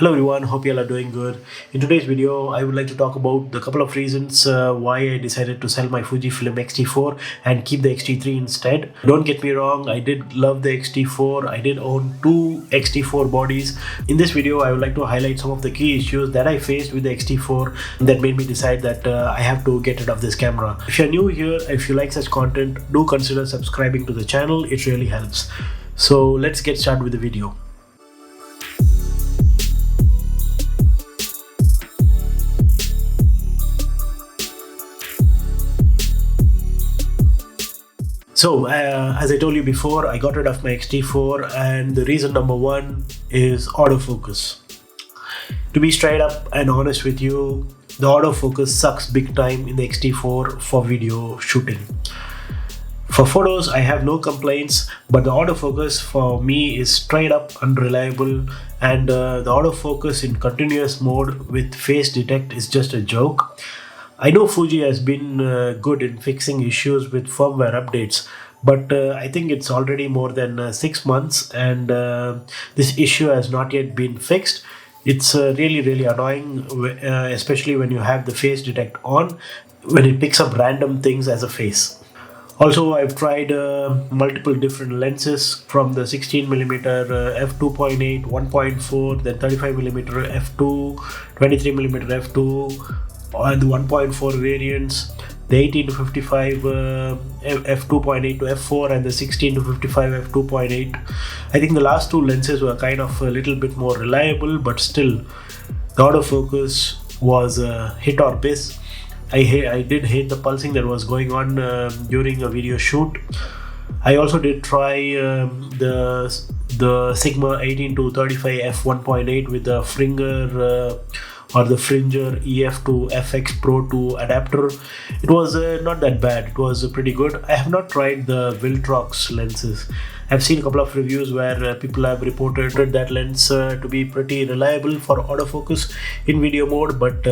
Hello everyone, hope you all are doing good. In today's video, I would like to talk about the couple of reasons why I decided to sell my Fujifilm X T4 and keep the X T3 instead. Don't get me wrong, I did love the X T4. I did own two X T4 bodies. In this video, I would like to highlight some of the key issues that I faced with the X T4 that made me decide that I have to get rid of this camera. If you're new here, if you like such content, do consider subscribing to the channel. It really helps. So let's get started with the video. So, as I told you before, I got rid of my X T4 and the reason number one is autofocus. To be straight up and honest with you, the autofocus sucks big time in the X T4 for video shooting. For photos, I have no complaints, but the autofocus for me is straight up unreliable, and the autofocus in continuous mode with face detect is just a joke. I know Fuji has been good in fixing issues with firmware updates, but I think it's already more than 6 months and this issue has not yet been fixed. It's really annoying, especially when you have the face detect on, when it picks up random things as a face. Also, I've tried multiple different lenses from the 16mm f2.8, 1.4, then 35mm f2, 23mm f2, and the 1.4 variants, the 18 to 55 f2.8 to f4 and the 16 to 55 f2.8. I think the last two lenses were kind of a little bit more reliable, but still the autofocus was hit or miss. I did hate the pulsing that was going on during a video shoot. I also did try the Sigma 18 to 35 f1.8 with the Fringer or the Fringer EF to FX Pro 2 adapter. It was not that bad. It was pretty good. I have not tried the Viltrox lenses. I've seen a couple of reviews where people have reported that lens to be pretty reliable for autofocus in video mode, but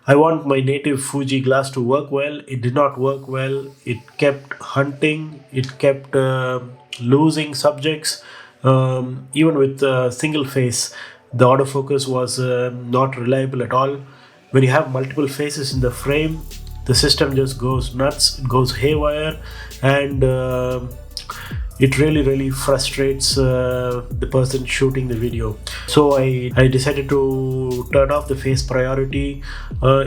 I want my native Fuji glass to work well. It did not work well. It kept hunting. It kept losing subjects. Even with single face, the autofocus was not reliable at all. When you have multiple faces in the frame, the system just goes nuts. It goes haywire, and it really frustrates the person shooting the video. So I decided to turn off the face priority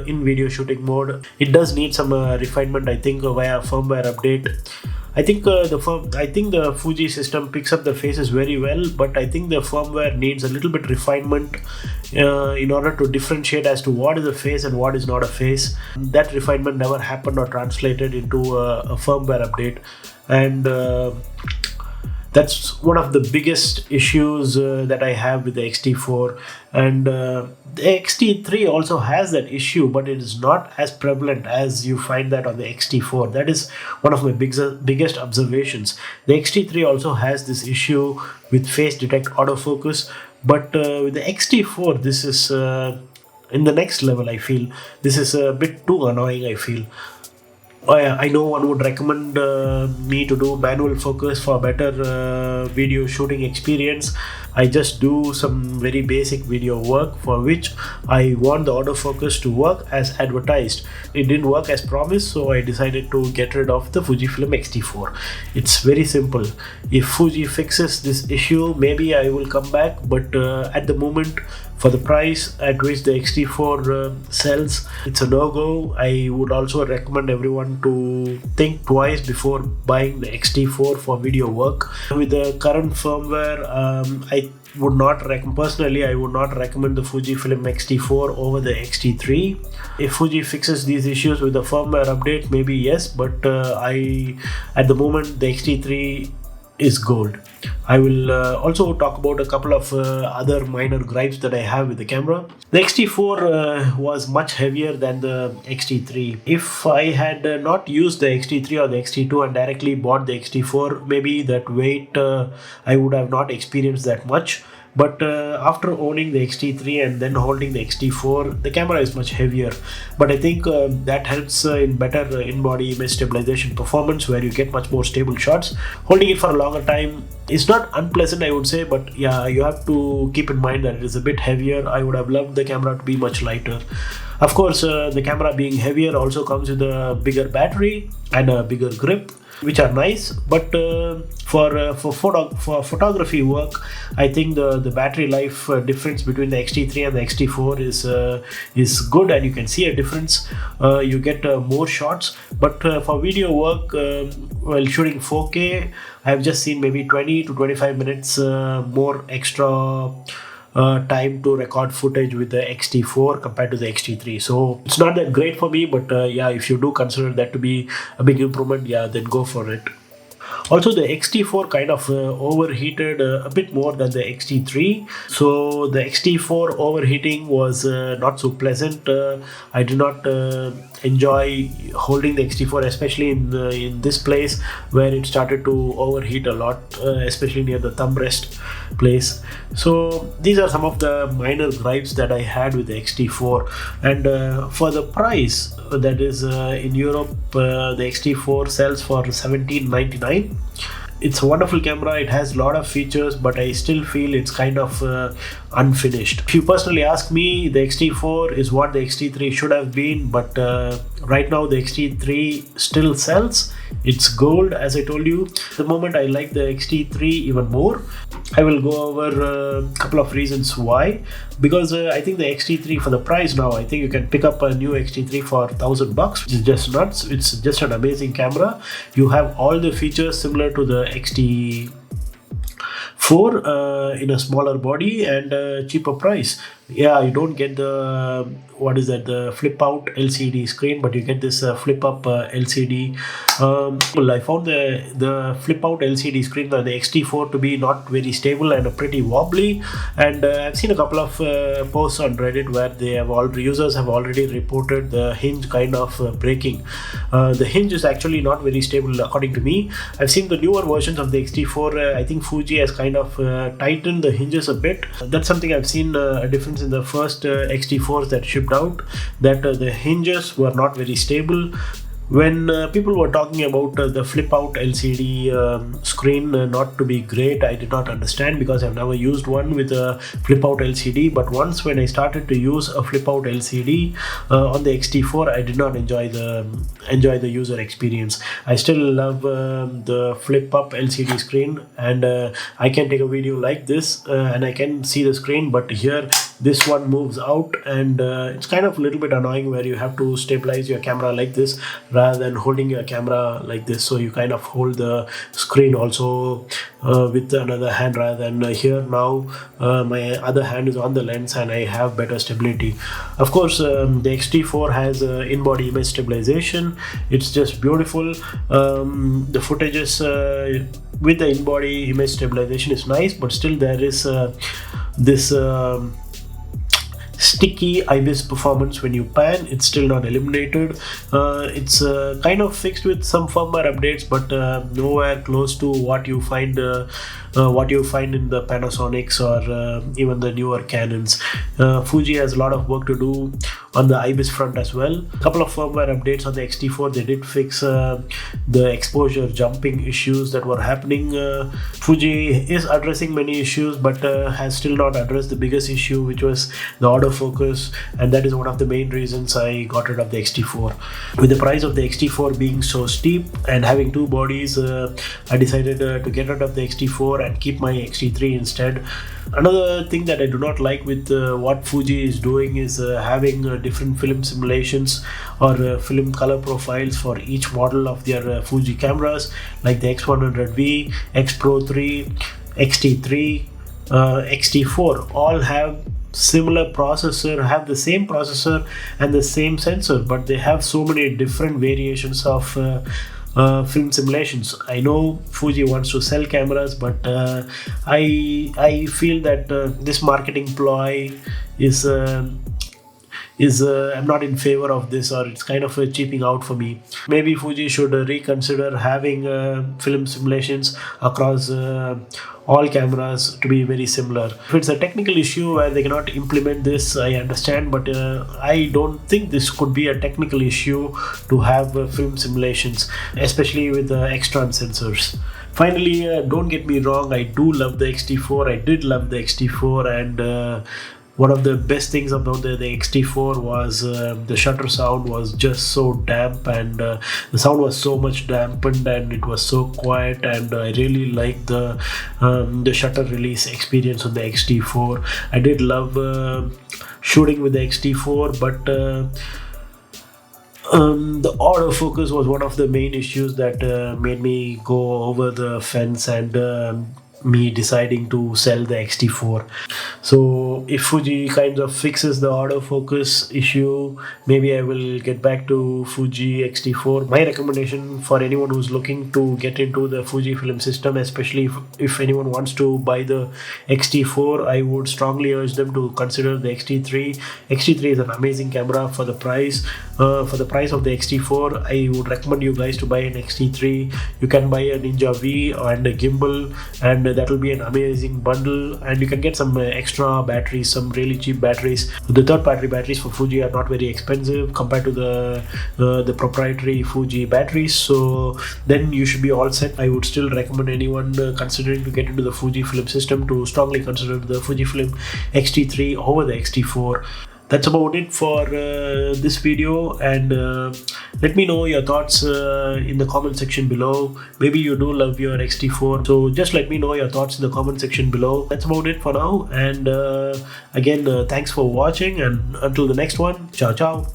in video shooting mode. It does need some refinement, I think, via firmware update. I think the Fuji system picks up the faces very well, but I think the firmware needs a little bit refinement in order to differentiate as to what is a face and what is not a face. That refinement never happened or translated into a firmware update, and that's one of the biggest issues that I have with the X T4. And the X T3 also has that issue, but it is not as prevalent as you find that on the X T4. That is one of my biggest observations. The X T3 also has this issue with face detect autofocus, but with the X T4, this is in the next level. I feel this is a bit too annoying, I feel. I know one would recommend me to do manual focus for better video shooting experience. I just do some very basic video work for which I want the autofocus to work as advertised. It didn't work as promised, so I decided to get rid of the Fujifilm X T4. It's very simple. If Fuji fixes this issue, maybe I will come back, but at the moment, for the price at which the X T4 sells, it's a no-go. I would also recommend everyone to think twice before buying the X T4 for video work. With the current firmware, I would not personally, I would not recommend the Fujifilm X T4 over the X T3. If Fuji fixes these issues with the firmware update, maybe yes, but at the moment, the X T3 is gold. I will also talk about a couple of other minor gripes that I have with the camera. The X T4 was much heavier than the X T3. If I had not used the X T3 or the X T2 and directly bought the X T4, maybe that weight I would have not experienced that much. but after owning the X-T3 and then holding the X-T4, the camera is much heavier. But I think that helps in better in-body image stabilization performance, where you get much more stable shots. Holding it for a longer time is not unpleasant, I would say, but yeah, you have to keep in mind that it is a bit heavier. I would have loved the camera to be much lighter. Of course, the camera being heavier also comes with a bigger battery and a bigger grip, which are nice, but for photography work, I think the battery life difference between the X-T3 and the X-T4 is good, and you can see a difference. You get more shots, but for video work, while shooting 4K, I've just seen maybe 20 to 25 minutes more extra time to record footage with the X-T4 compared to the X-T3. So it's not that great for me, but yeah, if you do consider that to be a big improvement, yeah, then go for it. Also, the X-T4 kind of overheated a bit more than the X-T3. So the X-T4 overheating was not so pleasant. I did not enjoy holding the X-T4, especially in this place where it started to overheat a lot, especially near the thumb rest place. So these are some of the minor gripes that I had with the X-T4. And for the price, that is in Europe, the X-T4 sells for $17.99. It's a wonderful camera, it has a lot of features, but I still feel it's kind of unfinished. If you personally ask me, the X-T4 is what the X-T3 should have been, but right now the X-T3 still sells. It's gold, as I told you. At the moment, I like the X-T3 even more. I will go over a couple of reasons why. Because I think the X-T3, for the price now, I think you can pick up a new X-T3 for $1,000, which is just nuts. It's just an amazing camera. You have all the features similar to the X-T4 in a smaller body and a cheaper price. Yeah, you don't get the the flip out LCD screen, but you get this flip up LCD. Well, I found the flip out LCD screen on the X-T4 to be not very stable and pretty wobbly. And I've seen a couple of posts on Reddit where users have already reported the hinge kind of breaking. The hinge is actually not very stable according to me. I've seen the newer versions of the X-T4. I think Fuji has kind of tightened the hinges a bit. That's something I've seen a difference in the first X-T4s that shipped out, that the hinges were not very stable. When people were talking about the flip out LCD screen not to be great, I did not understand, because I've never used one with a flip out LCD. But once when I started to use a flip out LCD on the X-T4, I did not enjoy the user experience. I still love the flip up LCD screen, and I can take a video like this and I can see the screen, but here this one moves out, and it's kind of a little bit annoying where you have to stabilize your camera like this rather than holding your camera like this. So you kind of hold the screen also with another hand rather than here. Now my other hand is on the lens and I have better stability. Of course, the X-T4 has in-body image stabilization. It's just beautiful. The footages with the in-body image stabilization is nice, but still there is this sticky IBIS performance when you pan. It's still not eliminated. It's kind of fixed with some firmware updates, but nowhere close to what you find in the Panasonics or even the newer Canons. Fuji has a lot of work to do on the IBIS front as well. A couple of firmware updates on the X-T4, they did fix the exposure jumping issues that were happening. Fuji is addressing many issues, but has still not addressed the biggest issue, which was the autofocus, and that is one of the main reasons I got rid of the X-T4. With the price of the X-T4 being so steep and having two bodies, I decided to get rid of the X-T4 and keep my X-T3 instead. Another thing that I do not like with what Fuji is doing is having different film simulations or film color profiles for each model of their Fuji cameras, like the X100V, X Pro 3, X-T3, X-T4 all have similar processor, have the same processor and the same sensor, but they have so many different variations of film simulations. I know Fuji wants to sell cameras, but I feel that this marketing ploy is is I'm not in favor of this, or it's kind of cheaping out for me. Maybe Fuji should reconsider having film simulations across all cameras to be very similar. If it's a technical issue where they cannot implement this, I understand, but I don't think this could be a technical issue to have film simulations, especially with the external sensors. Finally, don't get me wrong, I do love the X-T4. I did love the X-T4, and one of the best things about the X-T4 was the shutter sound was just so damp, and the sound was so much dampened, and it was so quiet, and I really liked the shutter release experience on the X-T4. I did love shooting with the X-T4, but the autofocus was one of the main issues that made me go over the fence, and me deciding to sell the X-T4. So if Fuji kind of fixes the autofocus issue, maybe I will get back to Fuji X-T4. My recommendation for anyone who's looking to get into the Fujifilm system, especially if anyone wants to buy the X-T4, I would strongly urge them to consider the X-T3. X-T3 is an amazing camera for the price. For the price of the X-T4, I would recommend you guys to buy an X-T3. You can buy a Ninja V and a gimbal, and that will be an amazing bundle, and you can get some extra batteries, some really cheap batteries. The third-party batteries for Fuji are not very expensive compared to the proprietary Fuji batteries, so then you should be all set. I would still recommend anyone considering to get into the Fujifilm system to strongly consider the Fujifilm X-T3 over the X-T4. That's about it for this video, and let me know your thoughts in the comment section below. Maybe you do love your X-T4, so just let me know your thoughts in the comment section below. That's about it for now, and again, thanks for watching, and until the next one, ciao ciao.